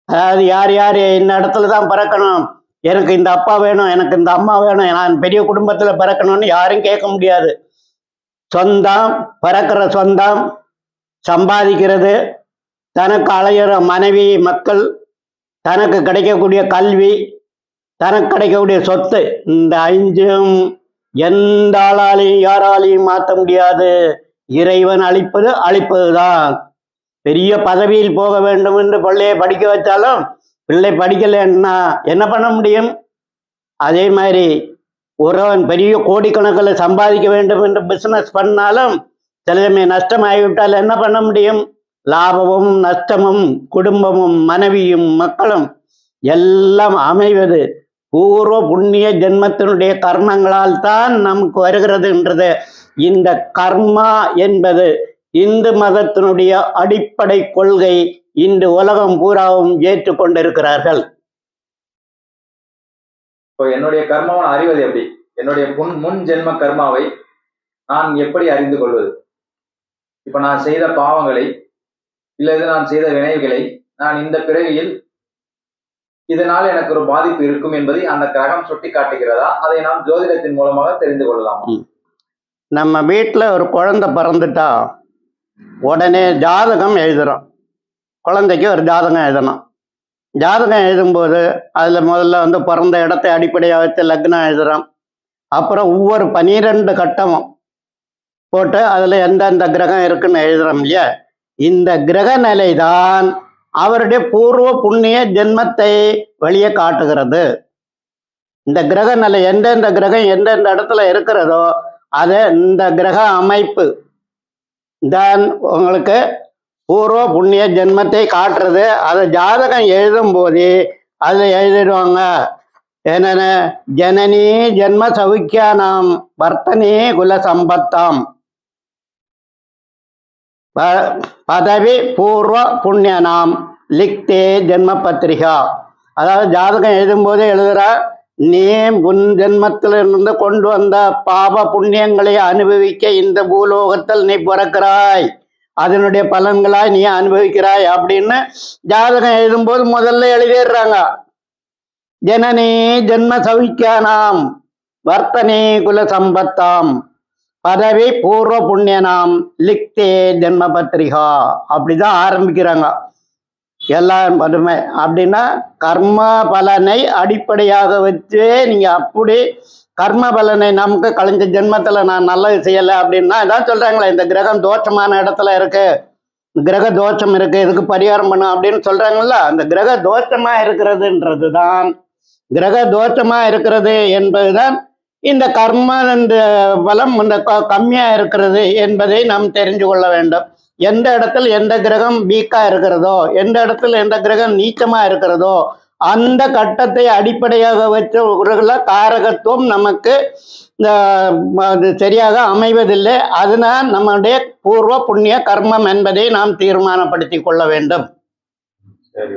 அதாவது யார் யார் இந்த இடத்துல தான் பிறக்கணும், எனக்கு இந்த அப்பா வேணும், எனக்கு இந்த அம்மா வேணும், நான் பெரிய குடும்பத்தில் பிறக்கணும்னு யாரும் கேட்க முடியாது. சொந்தம், பிறக்கிற சொந்தம், சம்பாதிக்கிறது, தனக்கு அலையிற மனைவி மக்கள், தனக்கு கிடைக்கக்கூடிய கல்வி, தனக்கு கிடைக்கக்கூடிய சொத்து, இந்த ஐந்தும் எந்த ஆளாலையும் யாராலையும் மாற்ற முடியாது. இறைவன் அளிப்பது தான். பெரிய பதவியில் போக வேண்டும் என்று பிள்ளையை படிக்க வச்சாலும் பிள்ளை படிக்கலைன்னா என்ன பண்ண முடியும்? அதே மாதிரி ஒருவன் பெரிய கோடிக்கணக்கில் சம்பாதிக்க வேண்டும் என்று பிசினஸ் பண்ணாலும் சில சமயம் நஷ்டமாகிவிட்டால் என்ன பண்ண முடியும்? லாபமும் நஷ்டமும் குடும்பமும் மனைவியும் மக்களும் எல்லாம் அமைவது பூர்வ புண்ணிய ஜென்மத்தினுடைய கர்மங்களால் தான் நமக்கு வருகிறதுன்றது. இந்த கர்மா என்பது இந்து மதத்தினுடைய அடிப்படை கொள்கை. இன்று உலகம் பூராவும் ஏற்றுக்கொண்டிருக்கிறார்கள். இப்போ என்னுடைய கர்மாவை அறிவது எப்படி? என்னுடைய முன் ஜென்ம கர்மாவை நான் எப்படி அறிந்து கொள்வது? இப்ப நான் செய்த பாவங்களை இல்லது நான் செய்த வினைகளை நான் இந்த பிறவியில் இதனால் எனக்கு ஒரு பாதிப்பு இருக்கும் என்பதை அந்த கிரகம் சுட்டி காட்டுகிறதா? அதை நாம் ஜோதிடத்தின் மூலமாக தெரிந்து கொள்ளலாம். நம்ம வீட்டில் ஒரு குழந்தை பிறந்துட்டா உடனே ஜாதகம் எழுதுறோம். குழந்தைக்கு ஒரு ஜாதகம் எழுதணும். ஜாதகம் எழுதும்போது அதில் முதல்ல பிறந்த இடத்தை அடிப்படையாக வச்சு லக்னம் எழுதுகிறோம். அப்புறம் ஒவ்வொரு 12 கட்டமும் போட்டு அதில் எந்தெந்த கிரகம் இருக்குன்னு எழுதுகிறோம் இல்லையா? இந்த கிரக நிலை தான் அவருடைய பூர்வ புண்ணிய ஜென்மத்தை வெளியே காட்டுகிறது. இந்த கிரக நிலை எந்தெந்த கிரகம் எந்தெந்த இடத்துல இருக்கிறதோ அதை இந்த கிரக அமைப்பு தான் உங்களுக்கு பூர்வ புண்ணிய ஜென்மத்தை காட்டுறது. அதை ஜாதகம் எழுதும் போதே அதில் எழுதிடுவாங்க என்னென்ன, ஜனனி ஜென்ம சௌக்கியானாம் வர்த்தனே குல சம்பத்தாம் பதவி பூர்வ புண்ணியனாம் லிக்தே ஜென்ம பத்திரிகா. அதாவது ஜாதகம் எழுதும் போதே எழுதுறா, நீ முன் ஜென்மத்திலிருந்து கொண்டு வந்த பாப புண்ணியங்களை அனுபவிக்க இந்த பூலோகத்தில் நீ பிறக்கிறாய், அதனுடைய பலன்களாய் நீ அனுபவிக்கிறாய் அப்படின்னு ஜாதகம் எழுதும்போது முதல்ல எழுதிடுறாங்க. ஜனனி ஜென்ம சௌக்கியானாம் வர்த்தனே குல சம்பத்தாம் பதவி பூர்வ புண்ணியனாம் லிக்தே ஜென்ம பத்திரிகா அப்படிதான் ஆரம்பிக்கிறாங்க எல்லாம். பதுமை அப்படின்னா கர்ம பலனை அடிப்படையாக வச்சு நீங்க அப்படி கர்ம பலனை நமக்கு கழிஞ்ச ஜென்மத்துல நான் நல்லது செய்யலை அப்படின்னா இதான் சொல்றாங்களே, இந்த கிரகம் தோஷமான இடத்துல இருக்கு, கிரக தோஷம் இருக்கு, இதுக்கு பரிகாரம் பண்ணும் அப்படின்னு சொல்றாங்கல்ல. அந்த கிரக தோஷமா இருக்கிறதுன்றது தான், கிரக தோஷமா இருக்கிறது என்பதுதான் இந்த கர்ம இந்த பலம் இந்த கம்மியா இருக்கிறது என்பதை நாம் தெரிஞ்சு கொள்ள வேண்டும். எந்த இடத்துல எந்த கிரகம் வீக்கா இருக்கிறதோ, எந்த இடத்துல எந்த கிரகம் நீச்சமா இருக்கிறதோ அந்த கட்டத்தை அடிப்படையாக வச்ச காரகத்துவம் நமக்கு சரியாக அமைவதில்லை. அதனால் நம்முடைய பூர்வ புண்ணிய கர்மம் என்பதை நாம் தீர்மானப்படுத்தி கொள்ள வேண்டும். சரி.